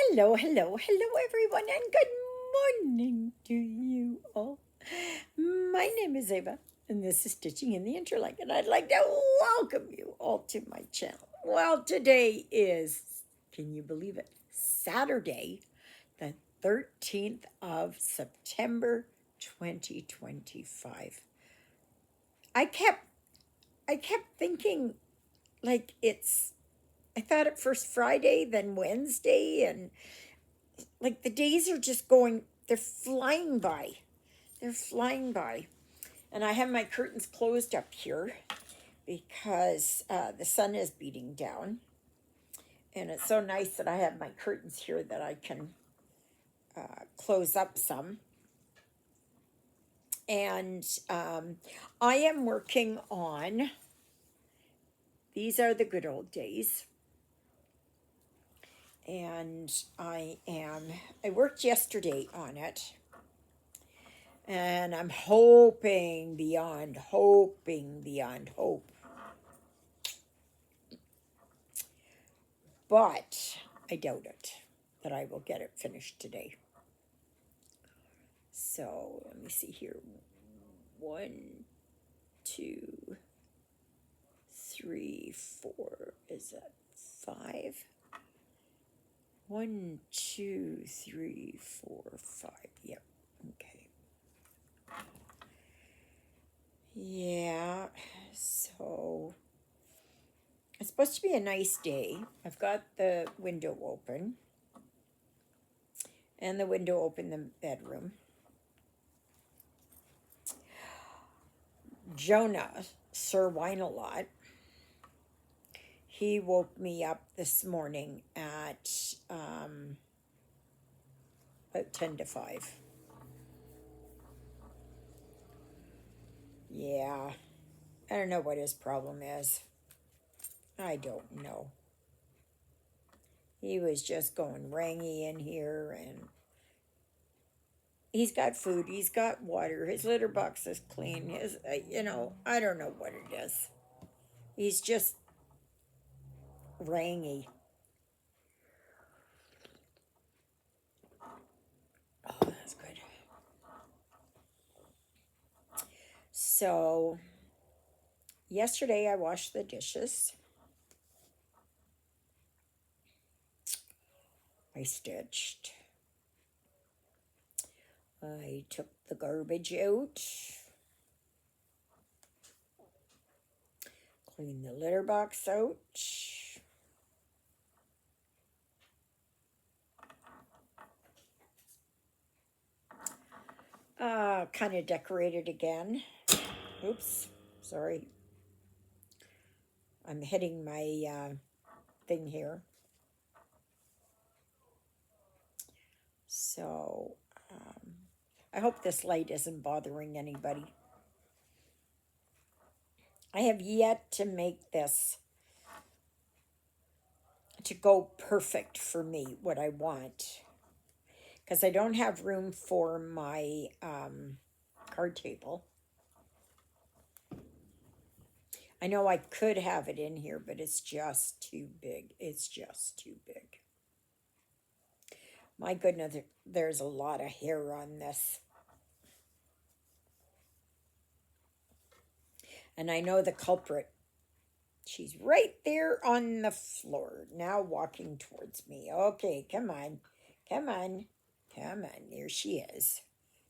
Hello, hello, hello, everyone, and good morning to you all. My name is Ava, and this is Stitching in the Interlake, and I'd like to welcome you all to my channel. Well, today is, can you believe it, Saturday, the 13th of September, 2025. I kept I kept thinking like I thought at first Friday, then Wednesday, and like the days are just going, they're flying by. They're flying by. And I have my curtains closed up here because the sun is beating down. And it's so nice that I have my curtains here that I can close up some. And I am working on These Are the Good Old Days. And I worked yesterday on it. And I'm hoping beyond hope but I doubt it that I will get it finished today. So let me see here. 1, 2, 3, 4. Is that 5? 1, 2, 3, 4, 5. Yep. Okay. Yeah. So it's supposed to be a nice day. I've got the window open. And the window open in the bedroom. Jonah, Sir Wine-A-Lot, he woke me up this morning at about 10 to 5. Yeah, I don't know what his problem is. I don't know. He was just going rangy in here, and he's got food, he's got water, his litter box is clean. I don't know what it is. He's just rangy. Oh, that's good. So, yesterday I washed the dishes. I stitched. I took the garbage out. Cleaned the litter box out. Kind of decorated again. Oops, sorry. I'm hitting my thing here. So, I hope this light isn't bothering anybody. I have yet to make this to go perfect for me, what I want. Because I don't have room for my card table. I know I could have it in here, but it's just too big. It's just too big. My goodness, there's a lot of hair on this. And I know the culprit. She's right there on the floor, now walking towards me. Okay, come on. Come on. Come on. There she is.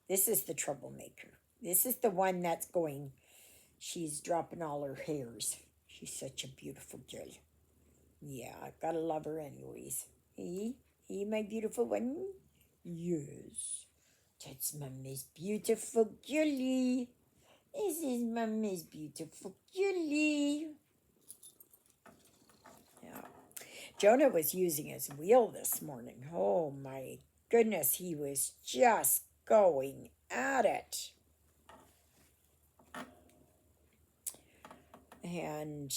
This is the troublemaker. This is the one that's going. She's dropping all her hairs. She's such a beautiful girl. Yeah, I've got to love her anyways. Hey, my beautiful one. Yes, that's Mommy's beautiful girlie. This is Mommy's beautiful girlie. Yeah. Jonah was using his wheel this morning. Oh my goodness, he was just going at it. And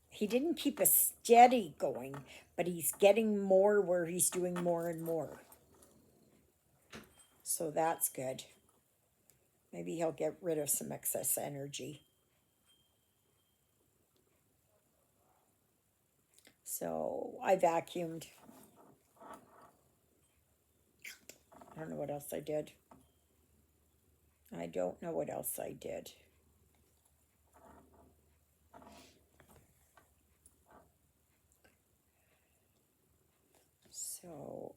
he didn't keep a steady going, but he's getting more where he's doing more and more. So that's good. Maybe he'll get rid of some excess energy. So I vacuumed. I don't know what else I did. I don't know what else I did. So,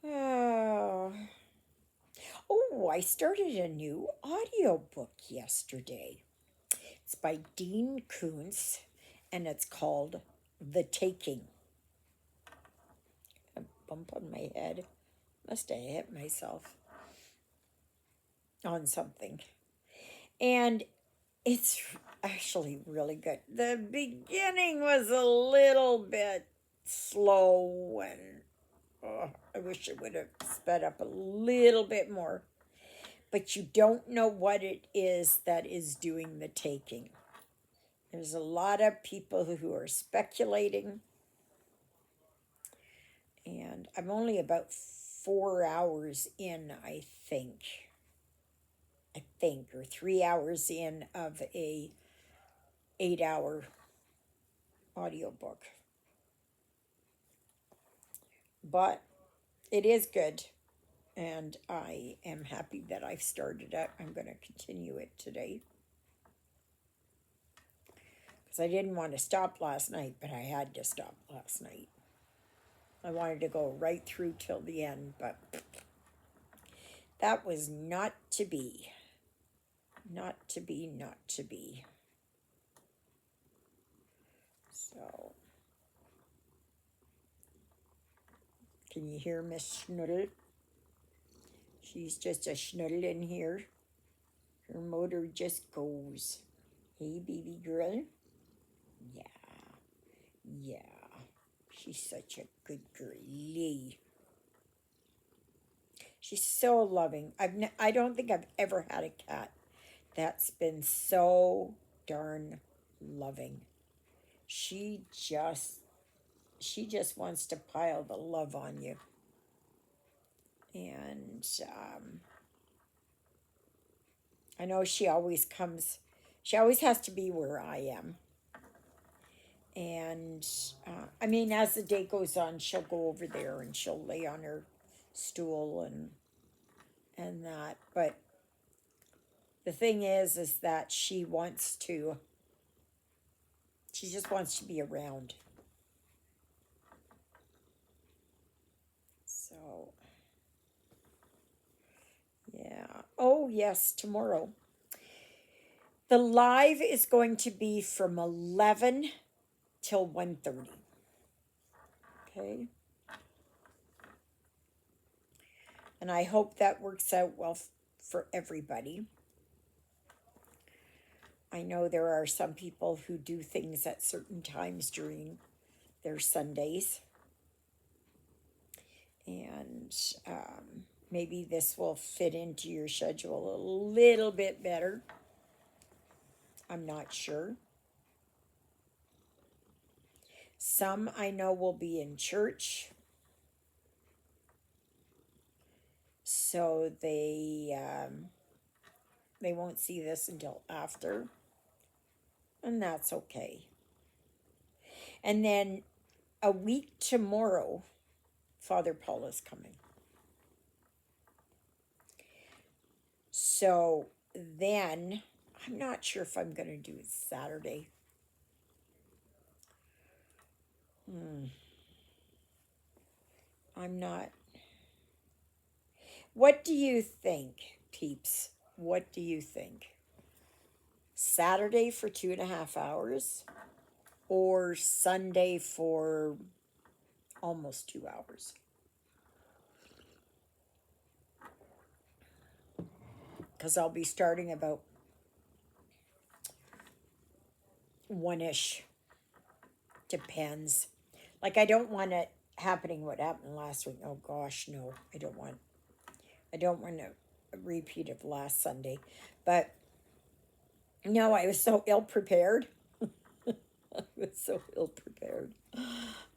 oh, I started a new audiobook yesterday. It's by Dean Koontz, and it's called The Taking. A bump on my head. Must have hit myself on something. And it's actually really good. The beginning was a little bit slow, and I wish it would have sped up a little bit more. But you don't know what it is that is doing the taking. There's a lot of people who are speculating, and I'm only about 4 hours in, I think, or 3 hours in of a 8-hour audiobook. But it is good, and I am happy that I've started it. I'm going to continue it today because I didn't want to stop last night, but I had to stop last night. I wanted to go right through till the end, but that was not to be. Not to be, not to be. So, can you hear Miss Schnoodle? She's just a schnoodle in here. Her motor just goes. Hey, baby girl. Yeah. Yeah. She's such a good girlie. She's so loving. I don't think I've ever had a cat that's been so darn loving. She just wants to pile the love on you. And I know she always has to be where I am. And I mean, as the day goes on, she'll go over there and she'll lay on her stool and that. But the thing is that she just wants to be around. So, yeah. Oh, yes, tomorrow. The live is going to be from 11 till 1:30. Okay. And I hope that works out well for everybody. I know there are some people who do things at certain times during their Sundays. And maybe this will fit into your schedule a little bit better. I'm not sure. Some I know will be in church. So they won't see this until after. And that's okay. And then a week tomorrow, Father Paul is coming. So then, I'm not sure if I'm going to do it Saturday. I'm not. What do you think, peeps? What do you think? Saturday for 2.5 hours or Sunday for almost 2 hours? Because I'll be starting about 1-ish. Depends. Like, I don't want it happening what happened last week. Oh gosh, no. I don't want a repeat of last Sunday. But no, I was so ill prepared. I was so ill prepared.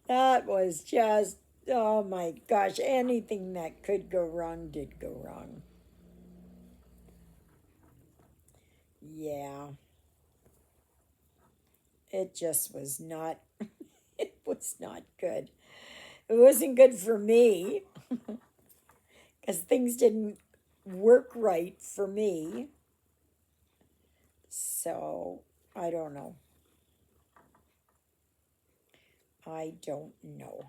That was just, oh my gosh, anything that could go wrong did go wrong. Yeah. It just was not, it was not good. It wasn't good for me because things didn't work right for me. So I don't know. I don't know.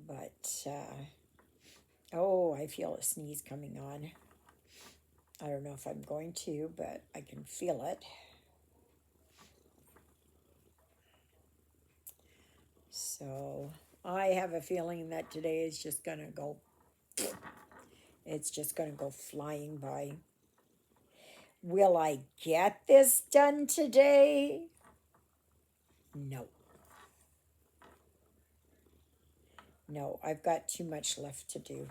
But, oh, I feel a sneeze coming on. I don't know if I'm going to, but I can feel it. So I have a feeling that today is just going to go, it's just going to go flying by. Will I get this done today? No. No, I've got too much left to do.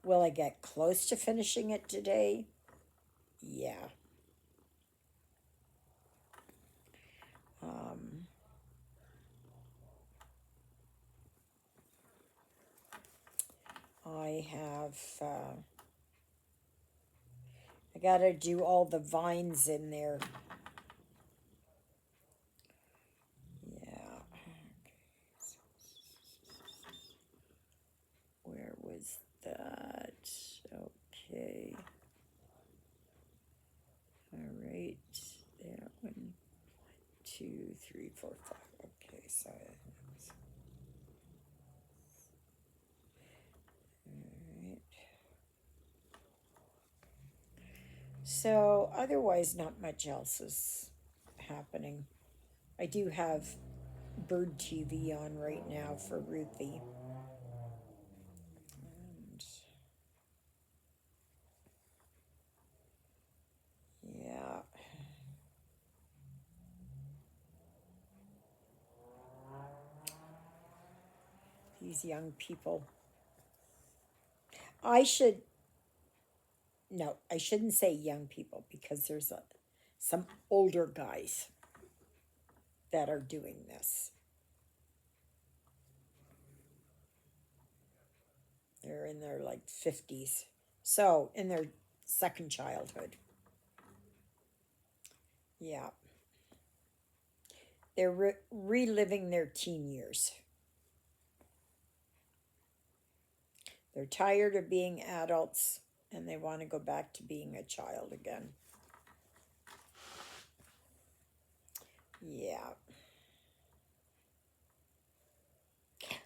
Will I get close to finishing it today? Yeah. Um, I have, I gotta do all the vines in there. Yeah. Where was that? Okay. All right. That one, two, three, four, five. Okay, so. All right. So, otherwise, not much else is happening. I do have Bird TV on right now for Ruthie. And yeah, these young people. I should, no, I shouldn't say young people because there's some older guys that are doing this. They're in their like 50s. So, in their second childhood. Yeah. They're reliving their teen years. They're tired of being adults and they want to go back to being a child again. Yeah.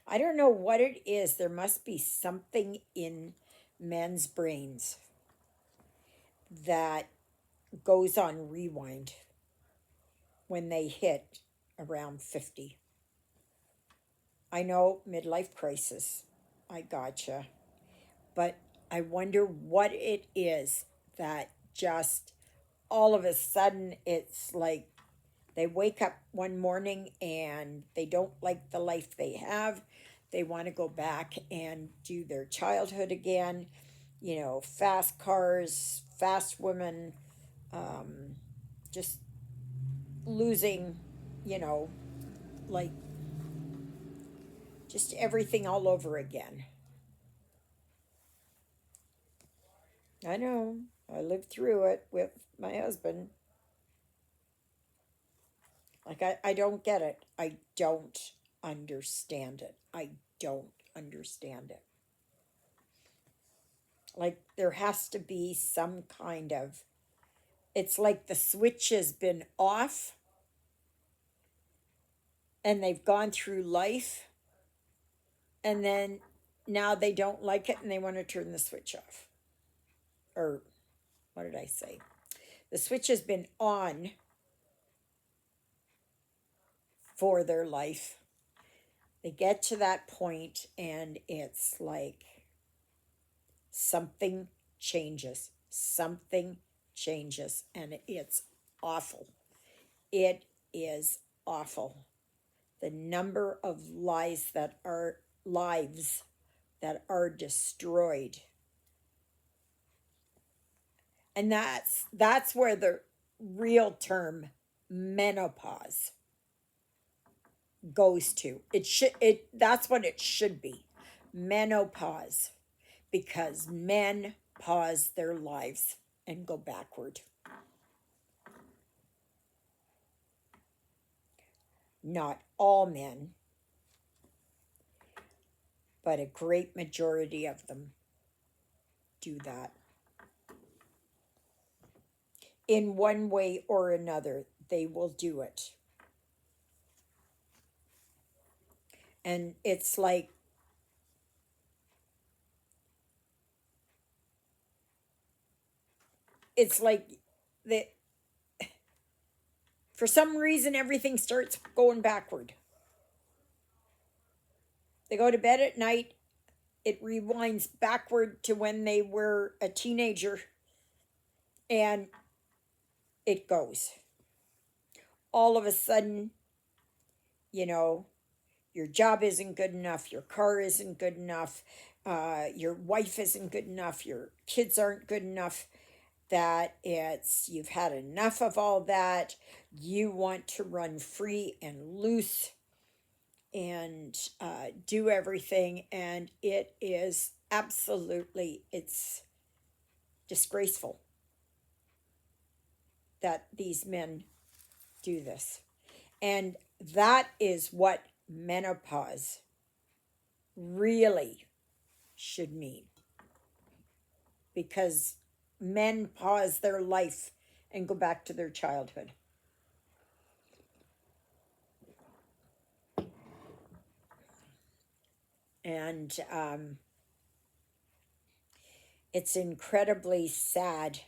I don't know what it is. There must be something in men's brains that goes on rewind when they hit around 50. I know midlife crisis. I gotcha. But I wonder what it is that just all of a sudden it's like they wake up one morning and they don't like the life they have. They want to go back and do their childhood again. You know, fast cars, fast women, um, just losing, you know, like just everything all over again. I know. I lived through it with my husband. Like, I don't get it. I don't understand it. I don't understand it. Like, there has to be some kind of, it's like the switch has been off and they've gone through life and then now they don't like it and they want to turn the switch off. Or, what did I say? The switch has been on for their life. They get to that point and it's like something changes. Something changes and it's awful. It is awful. The number of lives that are destroyed. And that's where the real term menopause goes to. It should it That's what it should be. Menopause. because men pause their lives and go backward. Not all men, but a great majority of them do that. In one way or another, they will do it. And it's like that for some reason everything starts going backward. They go to bed at night, it rewinds backward to when they were a teenager, and it goes. All of a sudden, you know, your job isn't good enough, your car isn't good enough, your wife isn't good enough, your kids aren't good enough, that you've had enough of all that. You want to run free and loose and do everything, and it is absolutely, it's disgraceful that these men do this. And that is what menopause really should mean, because men pause their life and go back to their childhood. And it's incredibly sad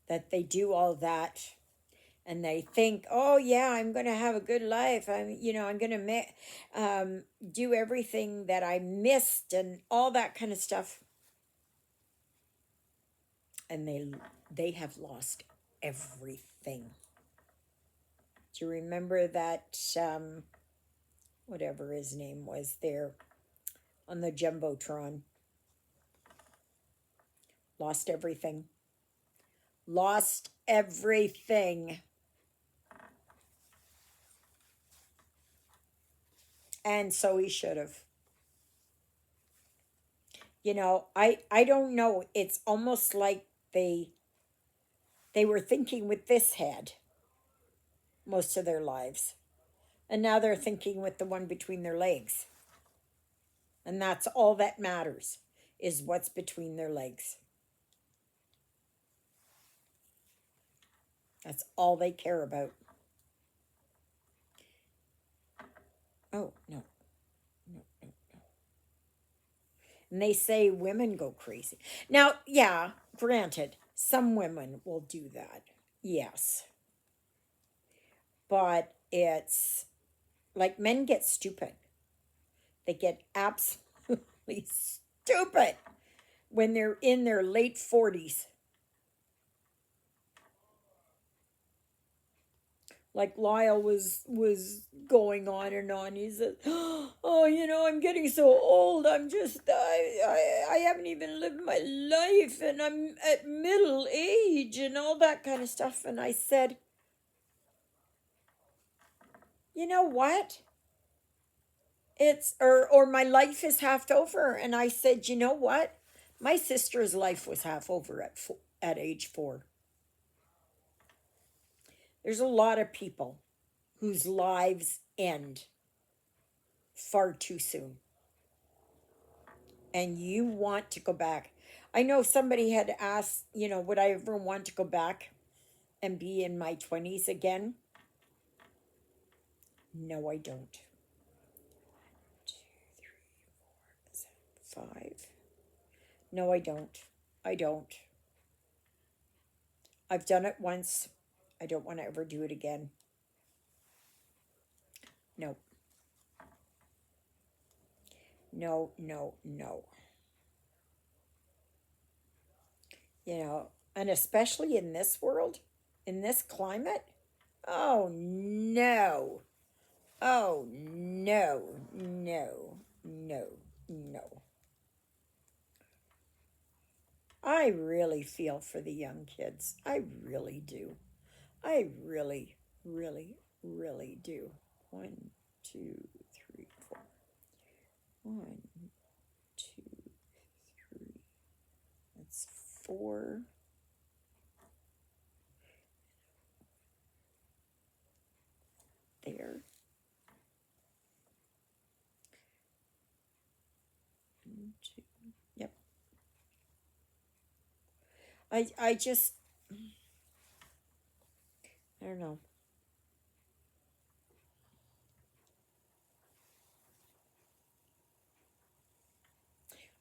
that they do all that, and they think, oh yeah, I'm going to have a good life, I'm going to do everything that I missed and all that kind of stuff. And they have lost everything. Do you remember that whatever his name was there on the jumbotron? Lost everything. Lost everything. And so he should have. I don't know. It's almost like they were thinking with this head most of their lives. And now they're thinking with the one between their legs. And that's all that matters, is what's between their legs. That's all they care about. Oh, no. No, no, no. And they say women go crazy. Now, yeah, granted, some women will do that. Yes. But it's like men get stupid. They get absolutely stupid when they're in their late 40s. Like Lyle was going on and on. He said, "Oh, I'm getting so old. I haven't even lived my life, and I'm at middle age and all that kind of stuff." And I said, "You know what? Or my life is half over." And I said, "You know what? My sister's life was half over at age 4. There's a lot of people whose lives end far too soon. And you want to go back." I know somebody had asked, would I ever want to go back and be in my 20s again? No, I don't. 5. No, I don't. I don't. I've done it once. I don't want to ever do it again. No. No, no, no. And especially in this world, in this climate. Oh, no. Oh, no, no, no, no. I really feel for the young kids. I really do. I really, really, really do. 1, 2, 3, 4. 1, 4 there. 1, 2. Yep. I just, I don't know.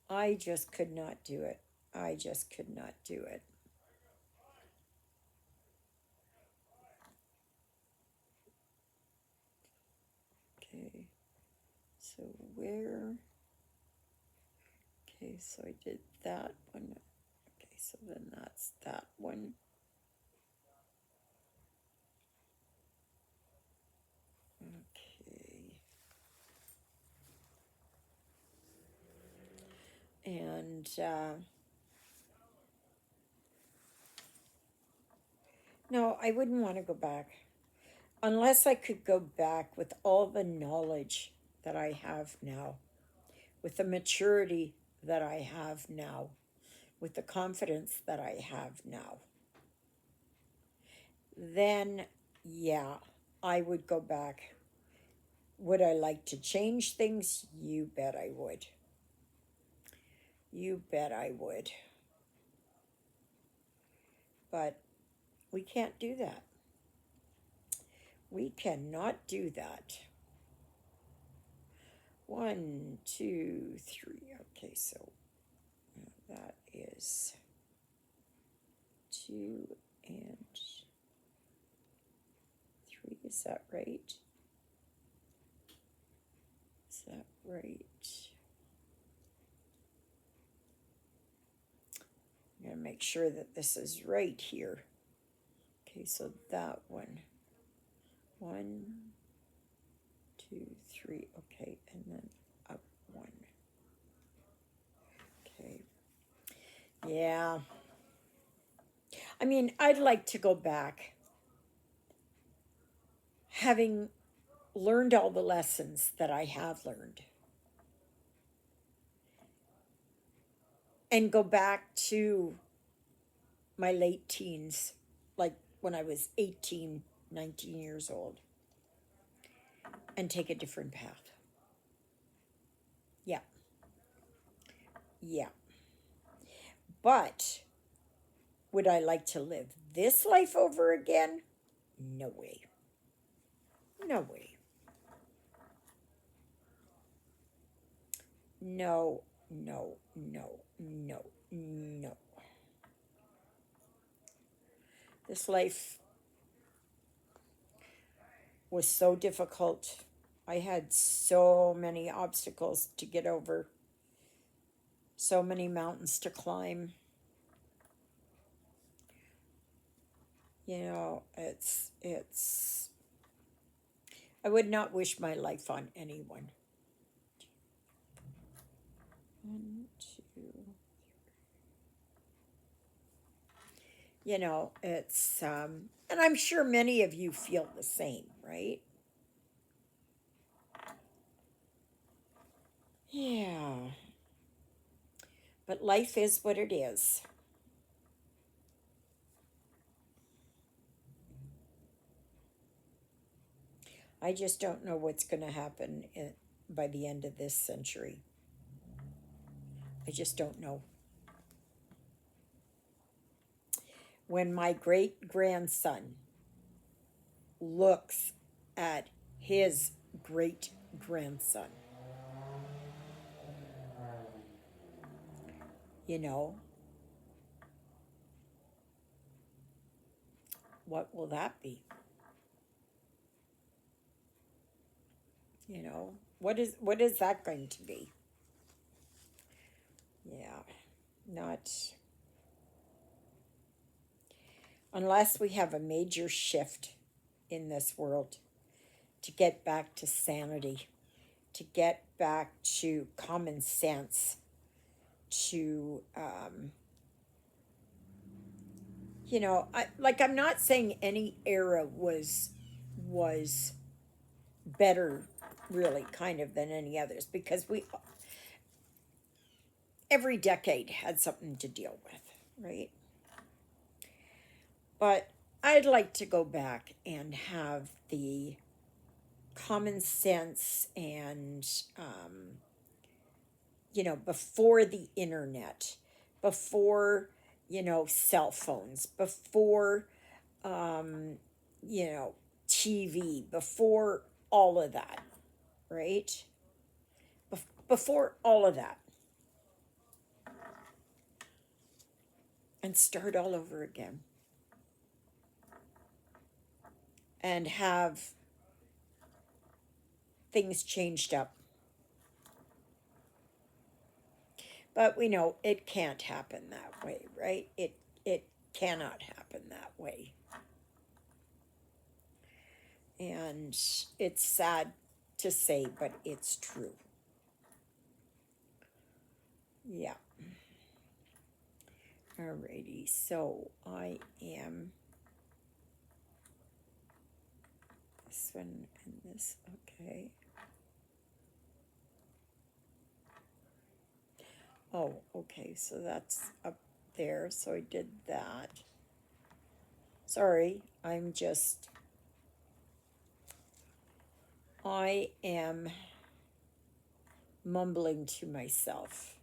I just could not do it. I just could not do it. Okay. So where? Okay, so I did that one. Okay, so then that's that one. Okay. And no, I wouldn't want to go back unless I could go back with all the knowledge that I have now, with the maturity that I have now, with the confidence that I have now. Then, yeah, I would go back. Would I like to change things? You bet I would. You bet I would. But we can't do that. We cannot do that. 1, 2, 3. Okay, so that is 2 and 3. Is that right? Is that right? I'm going to make sure that this is right here. Okay, so that one. 1, 2, 3. Okay, and then up 1. Okay. Yeah. I mean, I'd like to go back having learned all the lessons that I have learned and go back to my late teens, like when I was 18, 19 years old, and take a different path. Yeah. Yeah. But would I like to live this life over again? No way. No way. No, no, no, no, no. This life was so difficult. I had so many obstacles to get over, so many mountains to climb. You know, it's I would not wish my life on anyone. 1, 2. You know, it's and I'm sure many of you feel the same, right? Yeah. But life is what it is. I just don't know what's going to happen by the end of this century. I just don't know. When my great grandson looks at his great grandson, you know, what will that be? You know, what is that going to be? Yeah, not unless we have a major shift in this world to get back to sanity, to get back to common sense, to you know, I'm not saying any era was better really kind of than any others, because we every decade had something to deal with. right? But I'd like to go back and have the common sense and, before the internet, before, cell phones, before, um, you know, TV, before all of that, right? Before all of that, and start all over again and have things changed up. But we know it can't happen that way, right? It cannot happen that way. And it's sad to say, but it's true. Yeah. Alrighty, so I am this one and this, okay. Oh, okay, so that's up there, so I did that. Sorry, I am mumbling to myself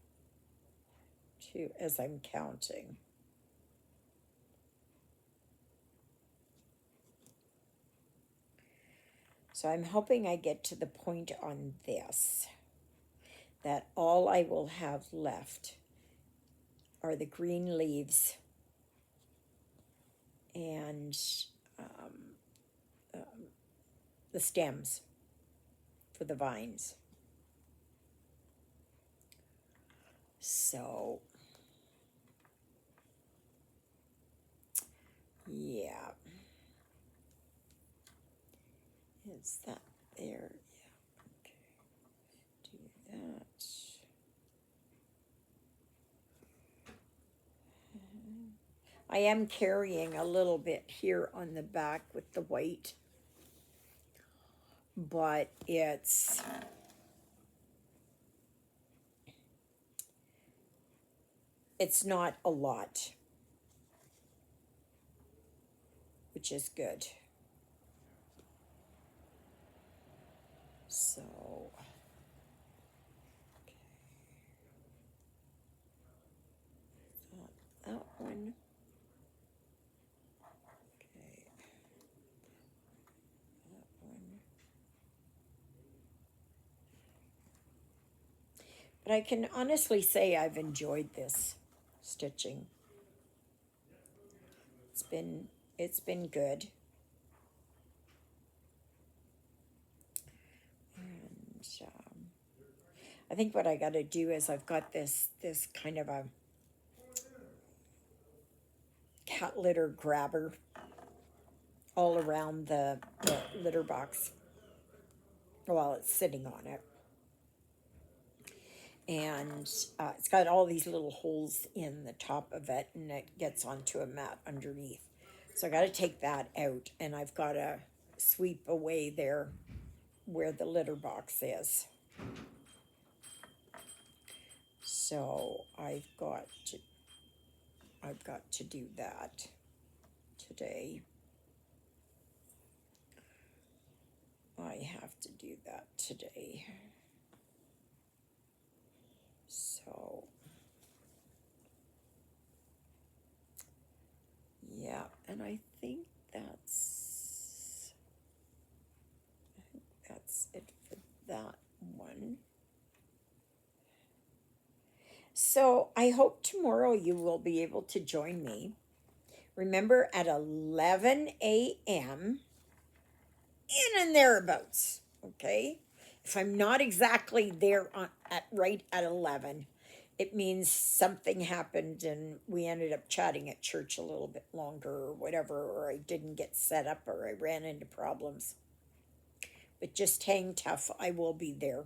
too as I'm counting. So I'm hoping I get to the point on this that all I will have left are the green leaves and um, the stems for the vines. So, yeah. Is that there? Yeah. Okay. Do that. I am carrying a little bit here on the back with the white, but it's not a lot, which is good. So, that one. Okay, that one. But I can honestly say I've enjoyed this stitching. It's been good. And I think what I got to do is I've got this kind of a cat litter grabber all around the litter box while it's sitting on it. And it's got all these little holes in the top of it, and it gets onto a mat underneath. So I got to take that out, and I've got to sweep away there where the litter box is. So I've got to do that today. I have to do that today. So yeah, and I think that's it for that one. So I hope tomorrow you will be able to join me. Remember, at 11 a.m. in and thereabouts, okay? If I'm not exactly there right at 11, it means something happened and we ended up chatting at church a little bit longer or whatever, or I didn't get set up or I ran into problems. But just hang tough, I will be there.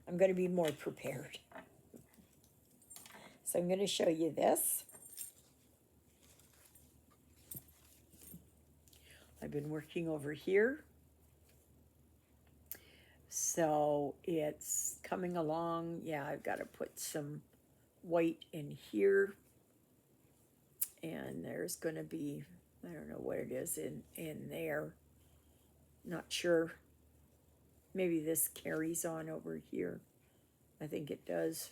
I'm going to be more prepared. So I'm going to show you this. I've been working over here. So it's coming along. Yeah, I've got to put some white in here. And there's going to be, I don't know what it is in there. Not sure. Maybe this carries on over here. I think it does.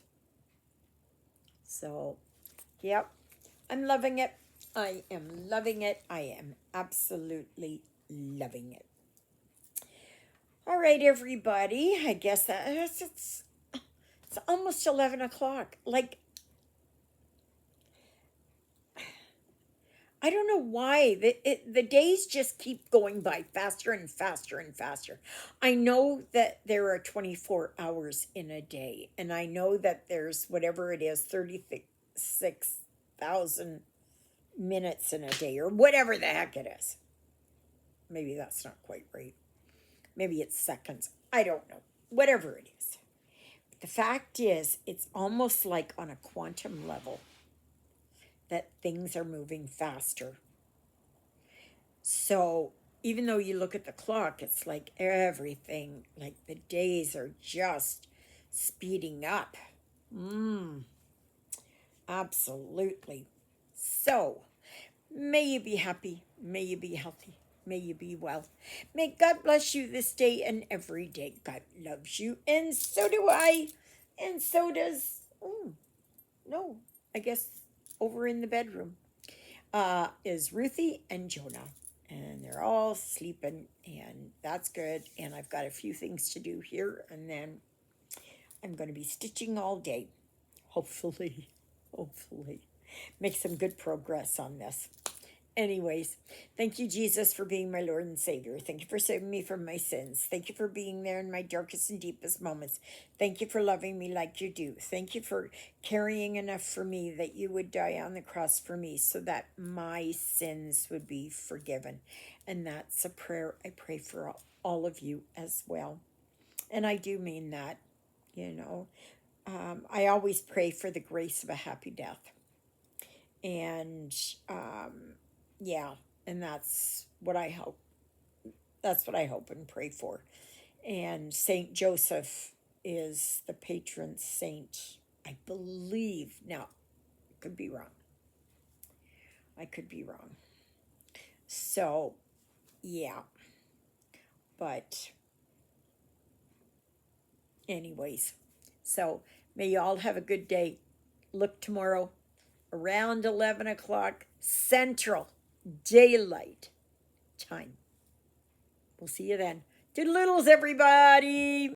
So, yep. I'm loving it. I am loving it. I am absolutely loving it. All right, everybody. I guess it's almost 11 o'clock. Like, I don't know why. The days just keep going by faster and faster and faster. I know that there are 24 hours in a day, and I know that there's whatever it is, 36,000 minutes in a day, or whatever the heck it is. Maybe that's not quite right. Maybe it's seconds. I don't know. Whatever it is. The fact is, it's almost like on a quantum level that things are moving faster. So even though you look at the clock, it's like everything, like the days are just speeding up. Absolutely. So may you be happy. May you be healthy. May you be well. May God bless you this day and every day. God loves you, and so do I. And so does, no, I guess over in the bedroom is Ruthie and Jonah. And they're all sleeping, and that's good. And I've got a few things to do here, and then I'm going to be stitching all day. Hopefully, hopefully. Make some good progress on this. Anyways, thank you, Jesus, for being my Lord and Savior. Thank you for saving me from my sins. Thank you for being there in my darkest and deepest moments. Thank you for loving me like you do. Thank you for caring enough for me that you would die on the cross for me so that my sins would be forgiven. And that's a prayer I pray for all of you as well. And I do mean that, you know. I always pray for the grace of a happy death. And yeah, and that's what I hope. That's what I hope and pray for. And Saint Joseph is the patron saint, I believe. Now, I could be wrong. I could be wrong. So, yeah. But, anyways, so may you all have a good day. Look tomorrow around 11 o'clock Central Daylight Time. We'll see you then. Toodaloodles, everybody.